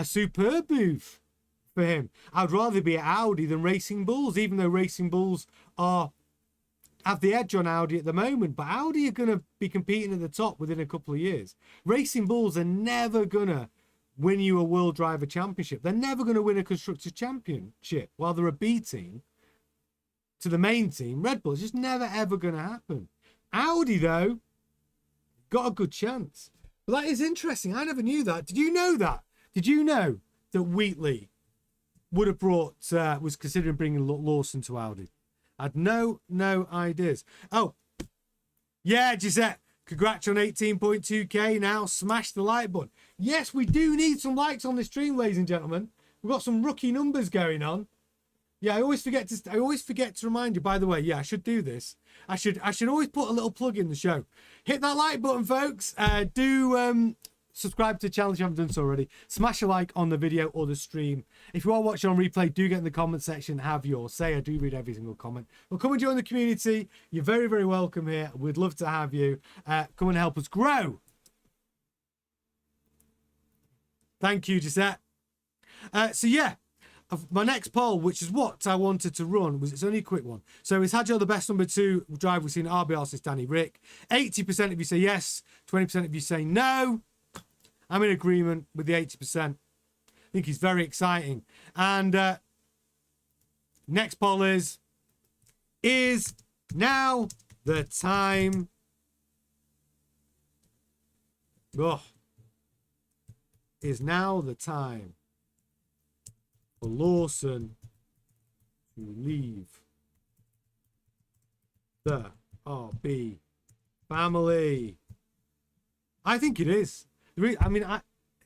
superb move for him. I'd rather be at Audi than Racing Bulls, even though Racing Bulls have the edge on Audi at the moment. But Audi are going to be competing at the top within a couple of years. Racing Bulls are never going to win you a World Driver Championship. They're never going to win a Constructors' Championship while they're a B team to the main team. Red Bull is just never, ever going to happen. Audi, though, got a good chance. But that is interesting. I never knew that. Did you know that? Did you know that Wheatley would have was considering bringing Lawson to Audi? I had no ideas. Oh, yeah, Gisette. Congrats on 18.2k now. Smash the like button. Yes, we do need some likes on this stream, ladies and gentlemen. We've got some rookie numbers going on. Yeah, I always forget to remind you, by the way, yeah, I should do this. I should always put a little plug in the show. Hit that like button, folks. Do subscribe to the channel if you haven't done so already. Smash a like on the video or the stream. If you are watching on replay, do get in the comment section, have your say. I do read every single comment. Well, come and join the community. You're very, very welcome here. We'd love to have you. Come and help us grow. Thank you, Gisette. So yeah, my next poll, which is what I wanted to run, it's only a quick one. So is Hadjar the best number 2 driver we've seen at RBR since Danny Rick? 80% of you say yes, 20% of you say no. I'm in agreement with the 80%. I think he's very exciting. And next poll is now the time? Is now the time for Lawson to leave the RB family? I think it is. I mean,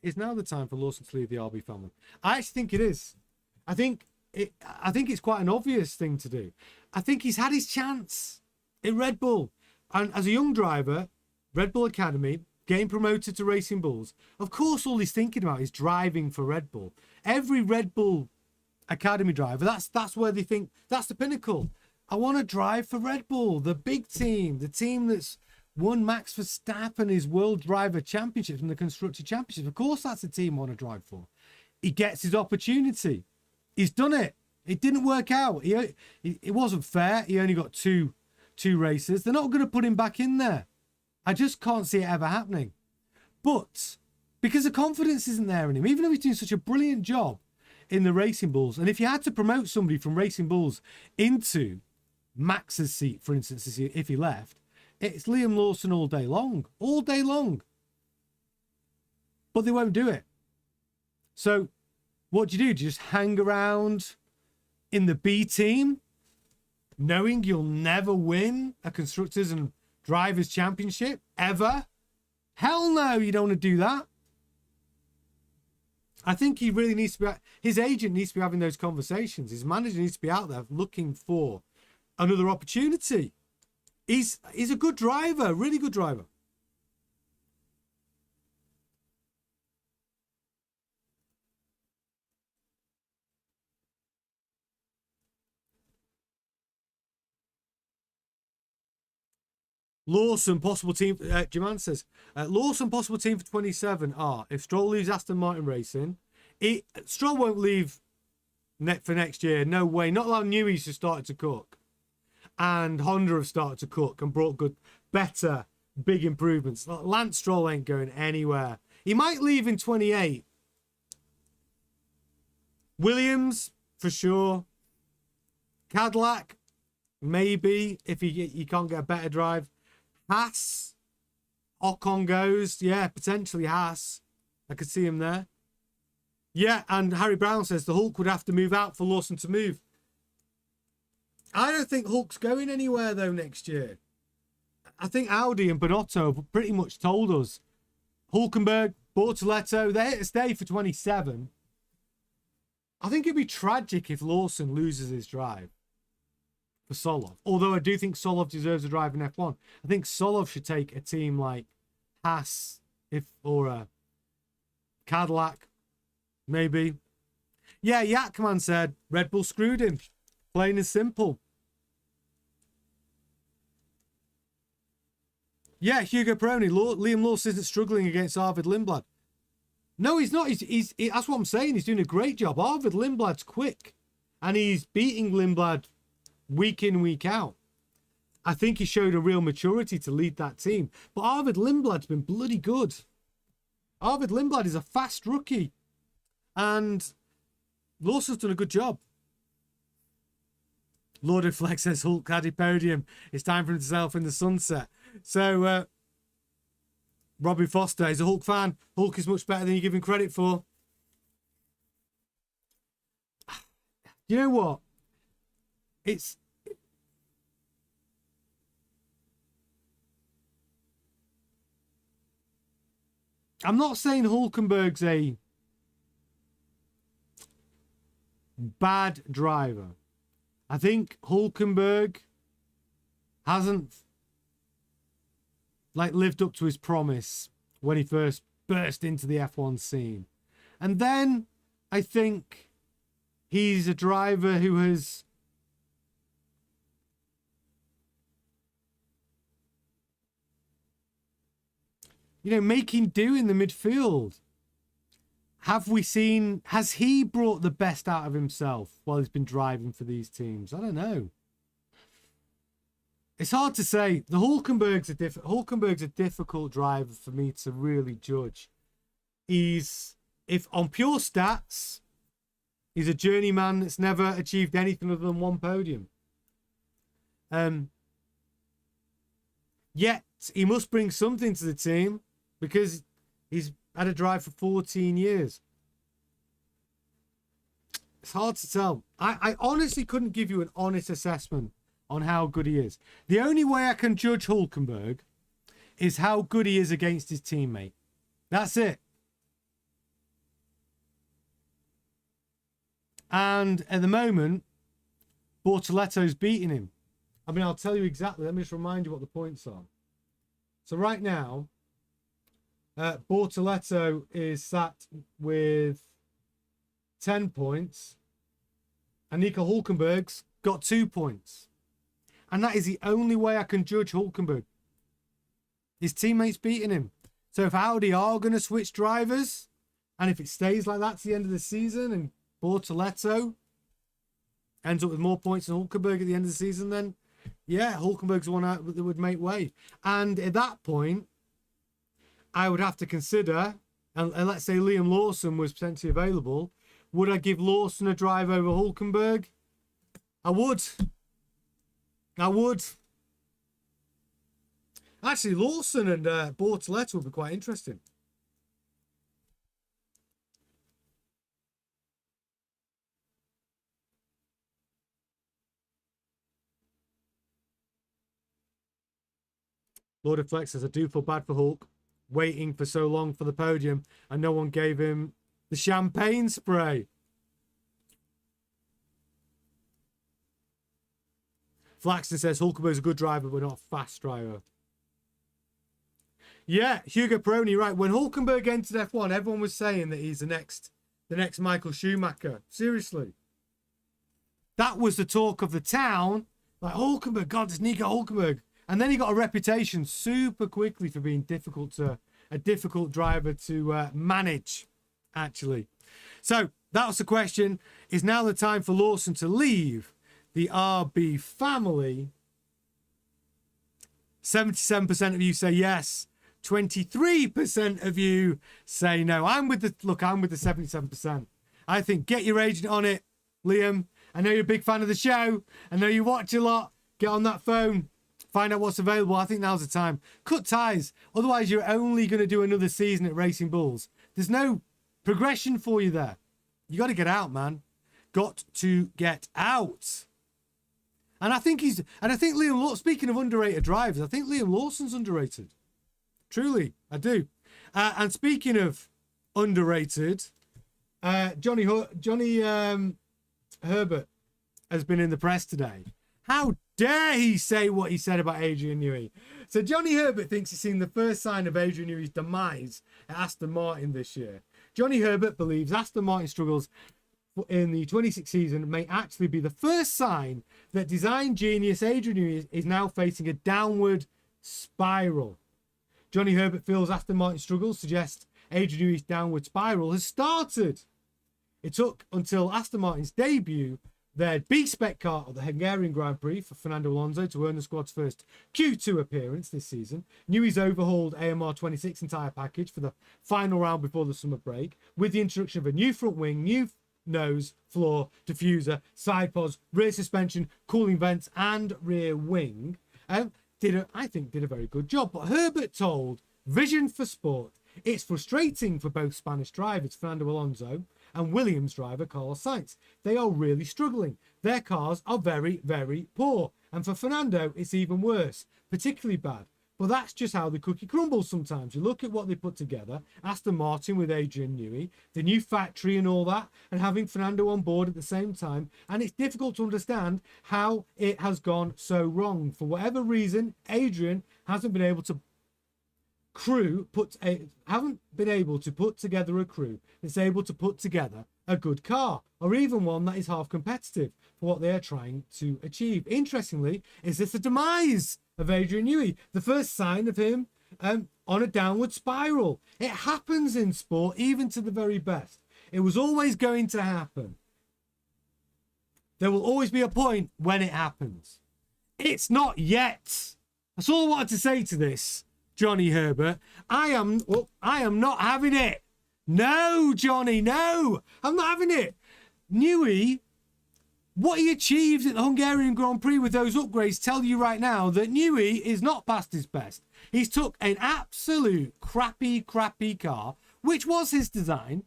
it's now the time for Lawson to leave the RB family. I actually think it is. I think it's quite an obvious thing to do. I think he's had his chance in Red Bull. And as a young driver, Red Bull Academy, getting promoted to Racing Bulls, of course all he's thinking about is driving for Red Bull. Every Red Bull Academy driver, that's where they think, that's the pinnacle. I want to drive for Red Bull, the big team, the team that's won Max Verstappen his World Driver Championships and the Constructor Championships. Of course, that's the team I want to drive for. He gets his opportunity. He's done it. It didn't work out. It wasn't fair. He only got two races. They're not going to put him back in there. I just can't see it ever happening. But because the confidence isn't there in him, even though he's doing such a brilliant job in the Racing Bulls, and if you had to promote somebody from Racing Bulls into Max's seat, for instance, if he left, it's Liam Lawson all day long. All day long. But they won't do it. So what do? Do you just hang around in the B team knowing you'll never win a Constructors and Drivers Championship? Ever? Hell no, you don't want to do that. I think he really needs to be... His agent needs to be having those conversations. His manager needs to be out there looking for another opportunity. He's a good driver, really good driver. Lawson, possible team... Jaman says, Lawson, possible team for 27 are, if Stroll leaves Aston Martin Racing, Stroll won't leave for next year. No way. Not allowed Newey's just started to cook. And Honda have started to cook and brought better, big improvements. Lance Stroll ain't going anywhere. He might leave in 28. Williams, for sure. Cadillac, maybe, if he can't get a better drive. Haas, Ocon goes. Yeah, potentially Haas. I could see him there. Yeah, and Harry Brown says the Hulk would have to move out for Lawson to move. I don't think Hulk's going anywhere, though, next year. I think Audi and Bonotto have pretty much told us Hülkenberg, Bortoleto, they're here to stay for 27. I think it'd be tragic if Lawson loses his drive for Solov. Although I do think Solov deserves a drive in F1. I think Solov should take a team like Haas or a Cadillac, maybe. Yeah, Yakman said Red Bull screwed him. Plain and simple. Yeah, Hugo Peroni. Liam Lawson isn't struggling against Arvid Lindblad. No, he's not. That's what I'm saying. He's doing a great job. Arvid Lindblad's quick. And he's beating Lindblad week in, week out. I think he showed a real maturity to lead that team. But Arvid Lindblad's been bloody good. Arvid Lindblad is a fast rookie. And Lawson's done a good job. Lord of Flex says Hulk had a podium. It's time for him to sail off in the sunset. So, Robbie Foster is a Hulk fan. Hulk is much better than you give him credit for. You know what? I'm not saying Hülkenberg's a bad driver. I think Hülkenberg hasn't lived up to his promise when he first burst into the F1 scene. And then I think he's a driver who has making do in the midfield. Has he brought the best out of himself while he's been driving for these teams? I don't know. It's hard to say. Hülkenberg's a difficult driver for me to really judge. If on pure stats, he's a journeyman that's never achieved anything other than one podium. Yet he must bring something to the team because he's had a drive for 14 years. It's hard to tell. I honestly couldn't give you an honest assessment on how good he is. The only way I can judge Hülkenberg is how good he is against his teammate. That's it. And at the moment, Bortoletto's beating him. I mean, I'll tell you exactly. Let me just remind you what the points are. So right now, Bortoleto is sat with 10 points. And Nico Hülkenberg's got 2 points. And that is the only way I can judge Hülkenberg. His teammates beating him. So if Audi are going to switch drivers, and if it stays like that to the end of the season, and Bortoleto ends up with more points than Hülkenberg at the end of the season, then yeah, Hülkenberg's the one that would make way. And at that point, I would have to consider, and let's say Liam Lawson was potentially available, would I give Lawson a drive over Hülkenberg? I would. Actually, Lawson and Bortoleto would be quite interesting. Lord of Flex says, I do feel bad for Hulk, waiting for so long for the podium, and no one gave him the champagne spray. Flaxton says, Hulkenberg's a good driver, but not a fast driver. Yeah, Hugo Peroni, right. When Hülkenberg entered F1, everyone was saying that he's the next Michael Schumacher. Seriously. That was the talk of the town. Like, Hülkenberg, God, it's Nico Hülkenberg. And then he got a reputation super quickly for being a difficult driver to manage, actually. So that was the question. Is now the time for Lawson to leave the RB family? 77% of you say yes. 23% of you say no. I'm with the 77%. I think get your agent on it, Liam. I know you're a big fan of the show. I know you watch a lot. Get on that phone. Find out what's available. I think now's the time. Cut ties. Otherwise, you're only going to do another season at Racing Bulls. There's no progression for you there. You got to get out, man. Got to get out. And I think speaking of underrated drivers, I think Liam Lawson's underrated. Truly, I do. And speaking of underrated, Johnny Herbert has been in the press today. How dare he say what he said about Adrian Newey? So Johnny Herbert thinks he's seen the first sign of Adrian Newey's demise at Aston Martin this year. Johnny Herbert believes Aston Martin struggles in the 26 season may actually be the first sign that design genius Adrian Newey is now facing a downward spiral. Johnny Herbert feels Aston Martin struggles suggest Adrian Newey's downward spiral has started. It took until Aston Martin's debut, their B-spec car at the Hungarian Grand Prix for Fernando Alonso to earn the squad's first Q2 appearance this season. Newey's overhauled AMR 26 entire package for the final round before the summer break, with the introduction of a new front wing, new nose, floor, diffuser, side pods, rear suspension, cooling vents, and rear wing. Did a very good job. But Herbert told Vision for Sport it's frustrating for both Spanish drivers, Fernando Alonso and Williams driver Carlos Sainz. They are really struggling. Their cars are very, very poor. And for Fernando, it's even worse, particularly bad. But that's just how the cookie crumbles sometimes. You look at what they put together, Aston Martin with Adrian Newey, the new factory and all that, and having Fernando on board at the same time. And it's difficult to understand how it has gone so wrong. For whatever reason, Adrian hasn't been able to put together a crew that's able to put together a good car, or even one that is half competitive for what they are trying to achieve. Interestingly, is this the demise of Adrian Newey, the first sign of him on a downward spiral? It happens in sport, even to the very best. It was always going to happen. There will always be a point when it happens. It's not yet. That's all I wanted to say to this, Johnny Herbert. I am not having it. No, Johnny, no. I'm not having it. Newey, what he achieved at the Hungarian Grand Prix with those upgrades tell you right now that Newey is not past his best. He's took an absolute crappy car, which was his design,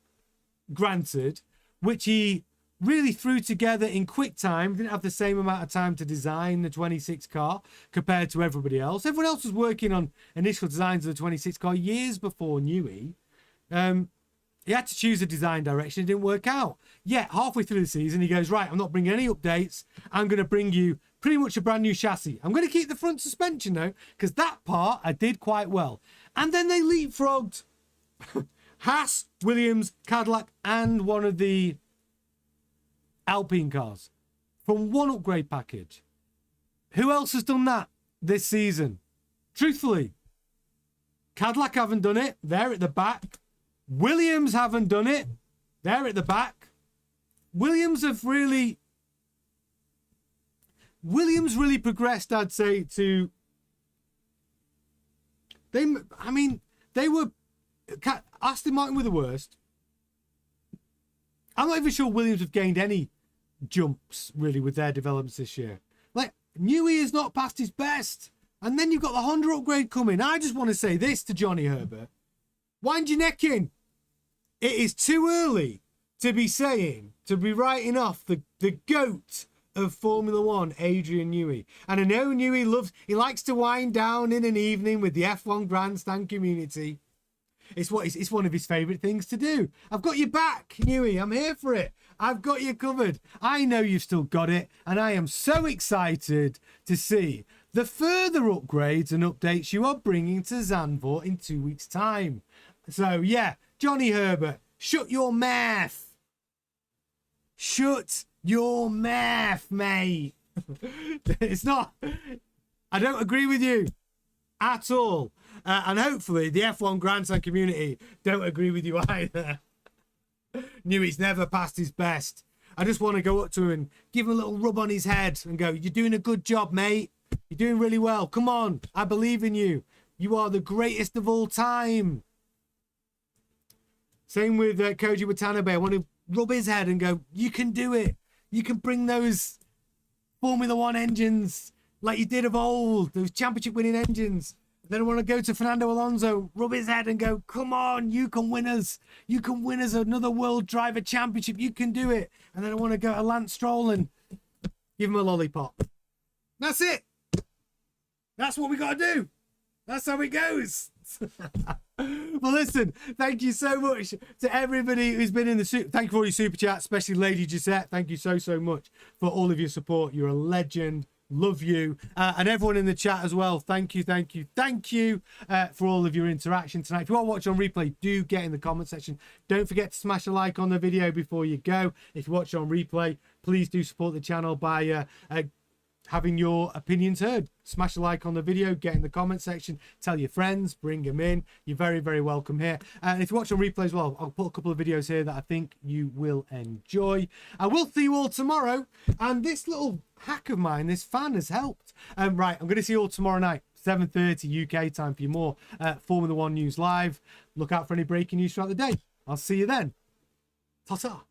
granted, which he really threw together in quick time. Didn't have the same amount of time to design the 26 car compared to everybody else. Everyone else was working on initial designs of the 26 car years before Newey. He had to choose a design direction. It didn't work out. Yet, halfway through the season, he goes, right, I'm not bringing any updates. I'm going to bring you pretty much a brand new chassis. I'm going to keep the front suspension, though, because that part I did quite well. And then they leapfrogged Haas, Williams, Cadillac, and one of the Alpine cars from one upgrade package. Who else has done that this season? Truthfully, Cadillac haven't done it. They're at the back. Williams haven't done it. They're at the back. Williams really progressed, I'd say, to... They were... Aston Martin were the worst. I'm not even sure Williams have gained any jumps, really, with their developments this year. Like, Newey is not past his best. And then you've got the Honda upgrade coming. I just want to say this to Johnny Herbert. Wind your neck in. It is too early to be writing off the GOAT of Formula One, Adrian Newey. And I know Newey likes to wind down in an evening with the F1 Grandstand community. It's one of his favourite things to do. I've got your back, Newey. I'm here for it. I've got you covered. I know you've still got it. And I am so excited to see the further upgrades and updates you are bringing to Zandvoort in 2 weeks' time. So, yeah, Johnny Herbert, shut your mouth. Shut your mouth, mate. It's not... I don't agree with you at all. And hopefully the F1 Grandstand community don't agree with you either. Newey's never passed his best. I just want to go up to him and give him a little rub on his head and go, you're doing a good job, mate. You're doing really well. Come on. I believe in you. You are the greatest of all time. Same with Koji Watanabe. I want to rub his head and go, you can do it. You can bring those Formula One engines like you did of old, those championship winning engines. Then I want to go to Fernando Alonso, rub his head and go, come on, you can win us. You can win us another World Driver Championship. You can do it. And then I want to go to Lance Stroll and give him a lollipop. That's it. That's what we got to do. That's how it goes. Well, listen, thank you so much to everybody who's been in the thank you for all your super chats, especially Lady Gisette. Thank you so much for all of your support. You're a legend. Love you. And everyone in the chat as well. Thank you for all of your interaction tonight. If you want to watch on replay, do get in the comment section. Don't forget to smash a like on the video before you go. If you watch on replay, please do support the channel by having your opinions heard. Smash a like on the video, get in the comment section, tell your friends, bring them in. You're very welcome here. And if you watch on replay as well, I'll put a couple of videos here that I think you will enjoy. I will see you all tomorrow. And this little hack of mine, this fan has helped. Right, I'm going to see you all tomorrow night, 7:30 UK time for your more Formula One news live. Look out for any breaking news throughout the day. I'll see you then. Ta-ta.